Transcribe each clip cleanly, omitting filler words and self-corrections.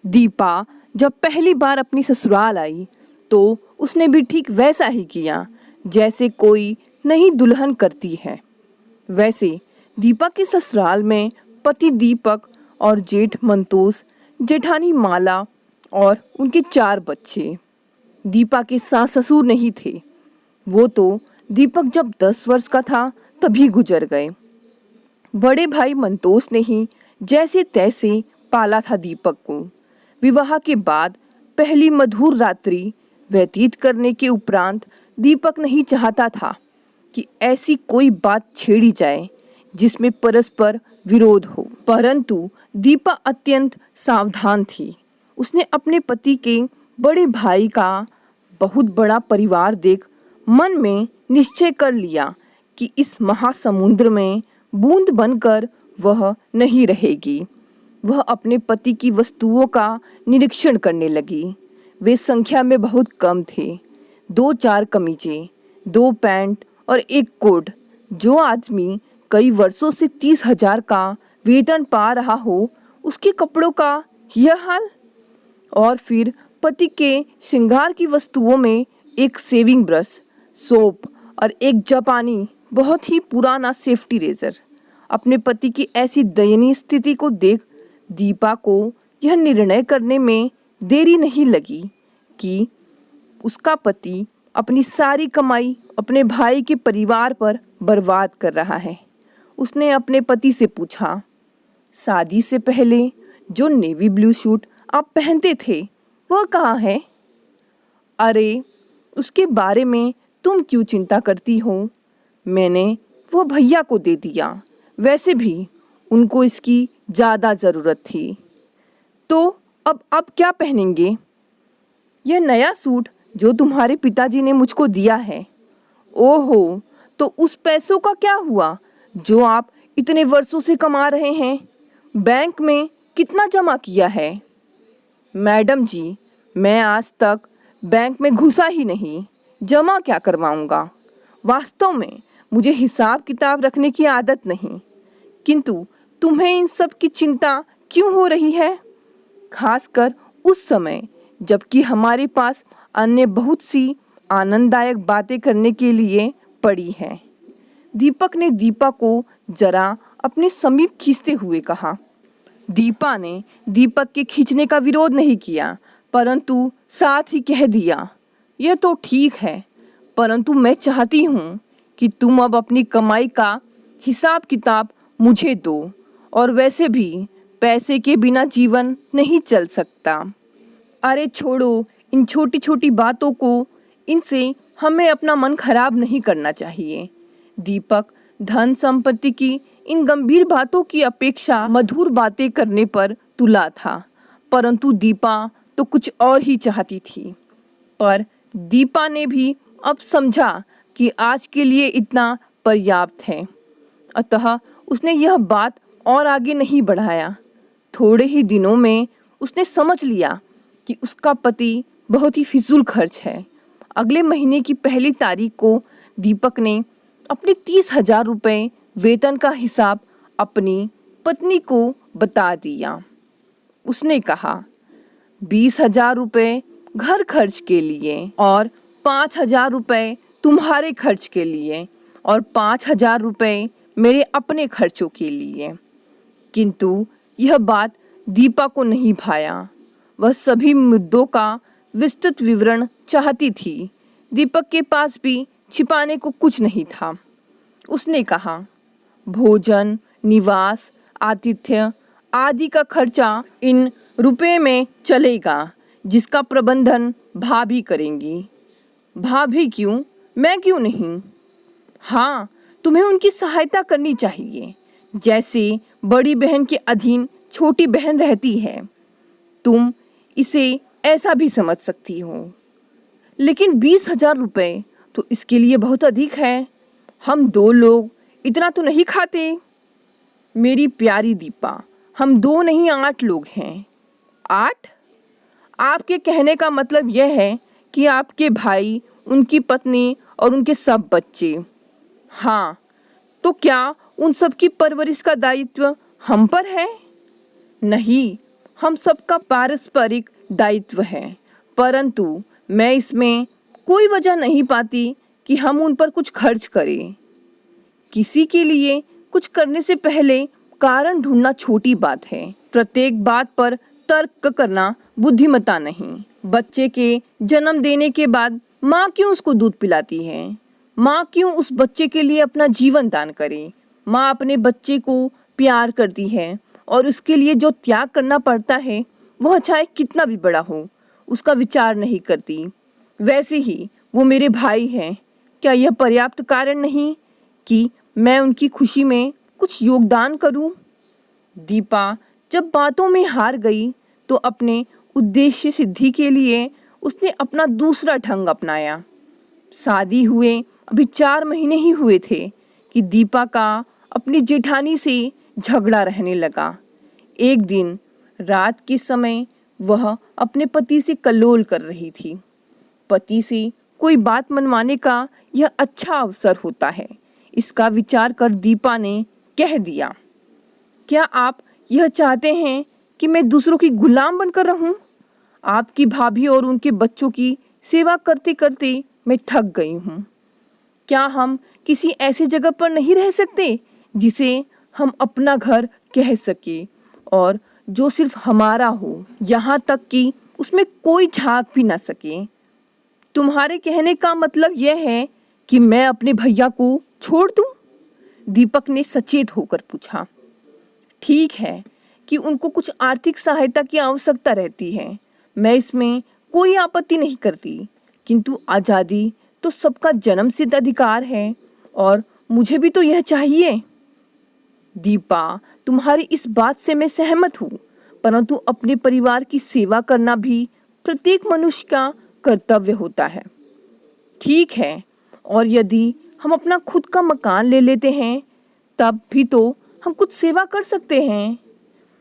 दीपा जब पहली बार अपनी ससुराल आई तो उसने भी ठीक वैसा ही किया जैसे कोई नई दुल्हन करती है। वैसे दीपा के ससुराल में पति दीपक और जेठ मंतोष, जेठानी माला और उनके 4 बच्चे। दीपा के सास ससुर नहीं थे। वो तो दीपक जब 10 वर्ष का था तभी गुजर गए। बड़े भाई मंतोष ने ही जैसे तैसे पाला था दीपक को। विवाह के बाद पहली मधुर रात्रि व्यतीत करने के उपरांत दीपक नहीं चाहता था कि ऐसी कोई बात छेड़ी जाए जिसमें परस्पर विरोध हो। परंतु दीपा अत्यंत सावधान थी। उसने अपने पति के बड़े भाई का बहुत बड़ा परिवार देख मन में निश्चय कर लिया कि इस महासमुद्र में बूंद बनकर वह नहीं रहेगी। वह अपने पति की वस्तुओं का निरीक्षण करने लगी। वे संख्या में बहुत कम थे। 2-4 कमीजें, 2 पैंट और 1 कोट। जो आदमी कई वर्षों से 30,000 का वेतन पा रहा हो, उसके कपड़ों का यह हाल। और फिर पति के श्रृंगार की वस्तुओं में एक सेविंग ब्रश, सोप और एक जापानी बहुत ही पुराना सेफ्टी रेजर। अपने पति की ऐसी दयनीय स्थिति को देख दीपा को यह निर्णय करने में देरी नहीं लगी कि उसका पति अपनी सारी कमाई अपने भाई के परिवार पर बर्बाद कर रहा है। उसने अपने पति से पूछा, शादी से पहले जो नेवी ब्लू सूट आप पहनते थे वह कहाँ है? अरे, उसके बारे में तुम क्यों चिंता करती हो? मैंने वो भैया को दे दिया। वैसे भी उनको इसकी ज़्यादा ज़रूरत थी। तो अब क्या पहनेंगे? यह नया सूट जो तुम्हारे पिताजी ने मुझको दिया है। ओहो, तो उस पैसों का क्या हुआ जो आप इतने वर्षों से कमा रहे हैं? बैंक में कितना जमा किया है? मैडम जी, मैं आज तक बैंक में घुसा ही नहीं, जमा क्या करवाऊंगा। वास्तव में मुझे हिसाब किताब रखने की आदत नहीं। किंतु तुम्हें इन सब की चिंता क्यों हो रही है? खासकर उस समय जबकि हमारे पास अन्य बहुत सी आनंददायक बातें करने के लिए पड़ी हैं। दीपक ने दीपा को जरा अपने समीप खींचते हुए कहा। दीपा ने दीपक के खींचने का विरोध नहीं किया, परंतु साथ ही कह दिया, यह तो ठीक है, परंतु मैं चाहती हूँ कि तुम अब अपनी कमाई का हिसाब किताब मुझे दो। और वैसे भी पैसे के बिना जीवन नहीं चल सकता। अरे छोड़ो इन छोटी छोटी बातों को, इनसे हमें अपना मन खराब नहीं करना चाहिए। दीपक धन संपत्ति की इन गंभीर बातों की अपेक्षा मधुर बातें करने पर तुला था, परंतु दीपा तो कुछ और ही चाहती थी। पर दीपा ने भी अब समझा कि आज के लिए इतना पर्याप्त है, अतः उसने यह बात और आगे नहीं बढ़ाया। थोड़े ही दिनों में उसने समझ लिया कि उसका पति बहुत ही फिजूल खर्च है। अगले महीने की पहली तारीख को दीपक ने अपने 30,000 रुपये वेतन का हिसाब अपनी पत्नी को बता दिया। उसने कहा, 20,000 रुपये घर खर्च के लिए और 5,000 रुपये तुम्हारे खर्च के लिए और 5,000 रुपये मेरे अपने खर्चों के लिए। किंतु यह बात दीपा को नहीं भाया। वह सभी मुद्दों का विस्तृत विवरण चाहती थी। दीपक के पास भी छिपाने को कुछ नहीं था। उसने कहा, भोजन, निवास, आतिथ्य आदि का खर्चा इन रुपए में चलेगा, जिसका प्रबंधन भाभी करेंगी। भाभी क्यों? मैं क्यों नहीं? हाँ, तुम्हें उनकी सहायता करनी चाहिए, जैसे बड़ी बहन के अधीन छोटी बहन रहती है। तुम इसे ऐसा भी समझ सकती हो। लेकिन 20,000 रुपये तो इसके लिए बहुत अधिक है। हम 2 लोग इतना तो नहीं खाते। मेरी प्यारी दीपा, हम 2 नहीं 8 लोग हैं। 8? आपके कहने का मतलब यह है कि आपके भाई, उनकी पत्नी और उनके सब बच्चे। हाँ, तो क्या उन सब की परवरिश का दायित्व हम पर है? नहीं, हम सबका पारस्परिक दायित्व है, परंतु मैं इसमें कोई वजह नहीं पाती कि हम उन पर कुछ खर्च करें। किसी के लिए कुछ करने से पहले कारण ढूंढना छोटी बात है। प्रत्येक बात पर तर्क करना बुद्धिमत्ता नहीं। बच्चे के जन्म देने के बाद माँ क्यों उसको दूध पिलाती है? माँ क्यों उस बच्चे के लिए अपना जीवन दान करे? माँ अपने बच्चे को प्यार करती है और उसके लिए जो त्याग करना पड़ता है वह चाहे कितना भी बड़ा हो, उसका विचार नहीं करती। वैसे ही वो मेरे भाई हैं। क्या यह पर्याप्त कारण नहीं कि मैं उनकी खुशी में कुछ योगदान करूं? दीपा जब बातों में हार गई तो अपने उद्देश्य सिद्धि के लिए उसने अपना दूसरा ढंग अपनाया। शादी हुए अभी 4 महीने ही हुए थे कि दीपा का अपनी जेठानी से झगड़ा रहने लगा। एक दिन रात के समय वह अपने पति से कल्लोल कर रही थी। पति से कोई बात मनवाने का यह अच्छा अवसर होता है, इसका विचार कर दीपा ने कह दिया, क्या आप यह चाहते हैं कि मैं दूसरों की गुलाम बनकर रहूं? आपकी भाभी और उनके बच्चों की सेवा करते करते मैं थक गई हूं। क्या हम किसी ऐसी जगह पर नहीं रह सकते जिसे हम अपना घर कह सके और जो सिर्फ हमारा हो, यहाँ तक कि उसमें कोई झांक भी ना सके? तुम्हारे कहने का मतलब यह है कि मैं अपने भैया को छोड़ दूं? दीपक ने सचेत होकर पूछा। ठीक है कि उनको कुछ आर्थिक सहायता की आवश्यकता रहती है, मैं इसमें कोई आपत्ति नहीं करती, किंतु आज़ादी तो सबका जन्मसिद्ध अधिकार है और मुझे भी तो यह चाहिए। दीपा, तुम्हारी इस बात से मैं सहमत हूँ, परंतु अपने परिवार की सेवा करना भी प्रत्येक मनुष्य का कर्तव्य होता है। ठीक है, और यदि हम अपना खुद का मकान ले लेते हैं तब भी तो हम कुछ सेवा कर सकते हैं।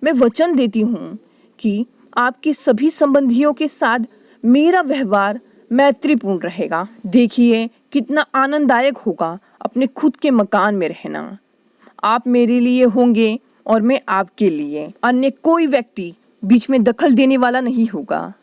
मैं वचन देती हूँ कि आपके सभी संबंधियों के साथ मेरा व्यवहार मैत्रीपूर्ण रहेगा। देखिए कितना आनंददायक होगा अपने खुद के मकान में रहना। आप मेरे लिए होंगे और मैं आपके लिए। अन्य कोई व्यक्ति बीच में दखल देने वाला नहीं होगा।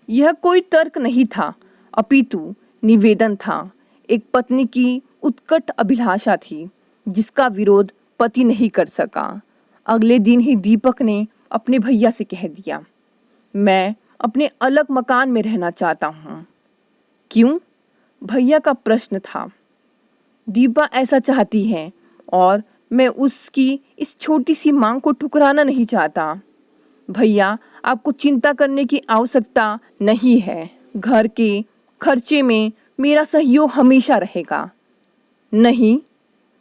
यह कोई तर्क नहीं था, अपितु निवेदन था। एक पत्नी की उत्कट अभिलाषा थी जिसका विरोध पति नहीं कर सका। अगले दिन ही दीपक ने अपने भैया से कह दिया, मैं अपने अलग मकान में रहना चाहता हूँ। क्यों? भैया का प्रश्न था। दीपा ऐसा चाहती है और मैं उसकी इस छोटी सी मांग को ठुकराना नहीं चाहता। भैया, आपको चिंता करने की आवश्यकता नहीं है। घर के खर्चे में मेरा सहयोग हमेशा रहेगा। नहीं,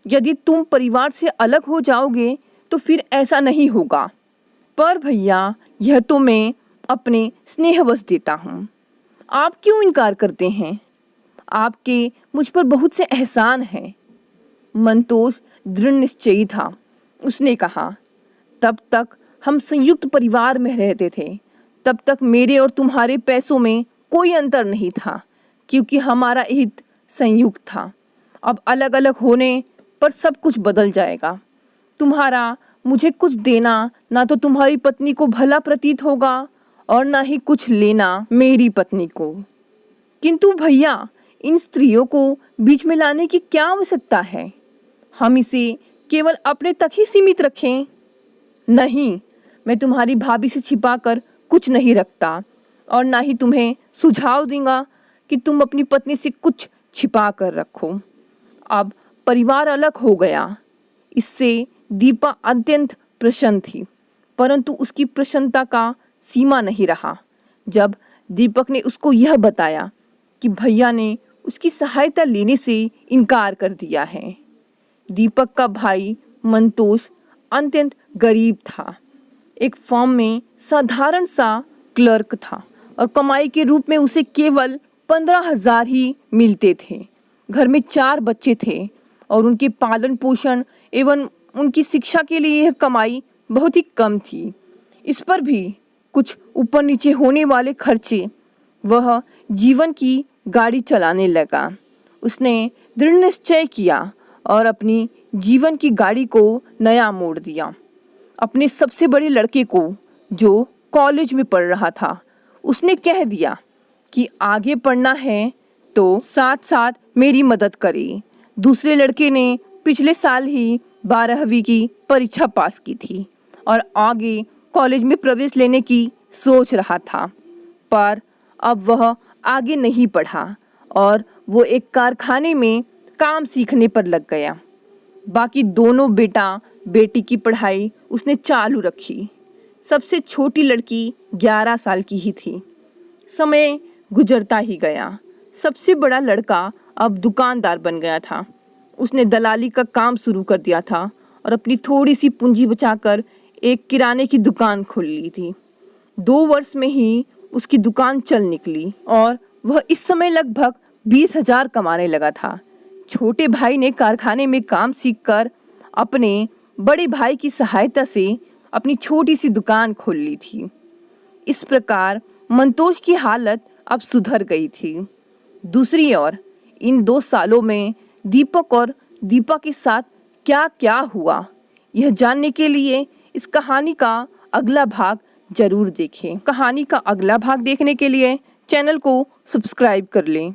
यदि तुम परिवार से अलग हो जाओगे तो फिर ऐसा नहीं होगा। पर भैया, यह तो मैं अपने स्नेहवश देता हूँ। आप क्यों इनकार करते हैं? आपके मुझ पर बहुत से एहसान हैं। मंतोष दृढ़ निश्चयी था। उसने कहा, तब तक हम संयुक्त परिवार में रहते थे, तब तक मेरे और तुम्हारे पैसों में कोई अंतर नहीं था, क्योंकि हमारा हित संयुक्त था। अब अलग अलग होने पर सब कुछ बदल जाएगा। तुम्हारा मुझे कुछ देना ना तो तुम्हारी पत्नी को भला प्रतीत होगा और ना ही कुछ लेना मेरी पत्नी को। किंतु भैया, इन स्त्रियों को बीच में लाने की क्या आवश्यकता है? हम इसे केवल अपने तक ही सीमित रखें। नहीं, मैं तुम्हारी भाभी से छिपाकर कुछ नहीं रखता और ना ही तुम्हें सुझाव दूंगा कि तुम अपनी पत्नी से कुछ छिपा कर रखो। अब परिवार अलग हो गया। इससे दीपा अत्यंत प्रसन्न थी, परंतु उसकी प्रसन्नता का सीमा नहीं रहा जब दीपक ने उसको यह बताया कि भैया ने उसकी सहायता लेने से इनकार कर दिया है। दीपक का भाई मंतोष अत्यंत गरीब था। एक फर्म में साधारण सा क्लर्क था और कमाई के रूप में उसे केवल 15,000 ही मिलते थे। घर में 4 बच्चे थे और उनके पालन पोषण एवं उनकी शिक्षा के लिए यह कमाई बहुत ही कम थी। इस पर भी कुछ ऊपर नीचे होने वाले खर्चे, वह जीवन की गाड़ी चलाने लगा। उसने दृढ़ निश्चय किया और अपनी जीवन की गाड़ी को नया मोड़ दिया। अपने सबसे बड़े लड़के को जो कॉलेज में पढ़ रहा था, उसने कह दिया कि आगे पढ़ना है तो साथ साथ मेरी मदद करे। दूसरे लड़के ने पिछले साल ही 12वीं की परीक्षा पास की थी और आगे कॉलेज में प्रवेश लेने की सोच रहा था, पर अब वह आगे नहीं पढ़ा और वो एक कारखाने में काम सीखने पर लग गया। बाकी दोनों बेटा बेटी की पढ़ाई उसने चालू रखी। सबसे छोटी लड़की 11 साल की ही थी। समय गुजरता ही गया। सबसे बड़ा लड़का अब दुकानदार बन गया था। उसने दलाली का काम शुरू कर दिया था और अपनी थोड़ी सी पूंजी बचाकर एक किराने की दुकान खोल ली थी। 2 वर्ष में ही उसकी दुकान चल निकली और वह इस समय लगभग 20,000 कमाने लगा था। छोटे भाई ने कारखाने में काम सीखकर अपने बड़े भाई की सहायता से अपनी छोटी सी दुकान खोल ली थी। इस प्रकार मंतोष की हालत अब सुधर गई थी। दूसरी ओर इन 2 सालों में दीपक और दीपा के साथ क्या क्या हुआ, यह जानने के लिए इस कहानी का अगला भाग जरूर देखें। कहानी का अगला भाग देखने के लिए चैनल को सब्सक्राइब कर लें।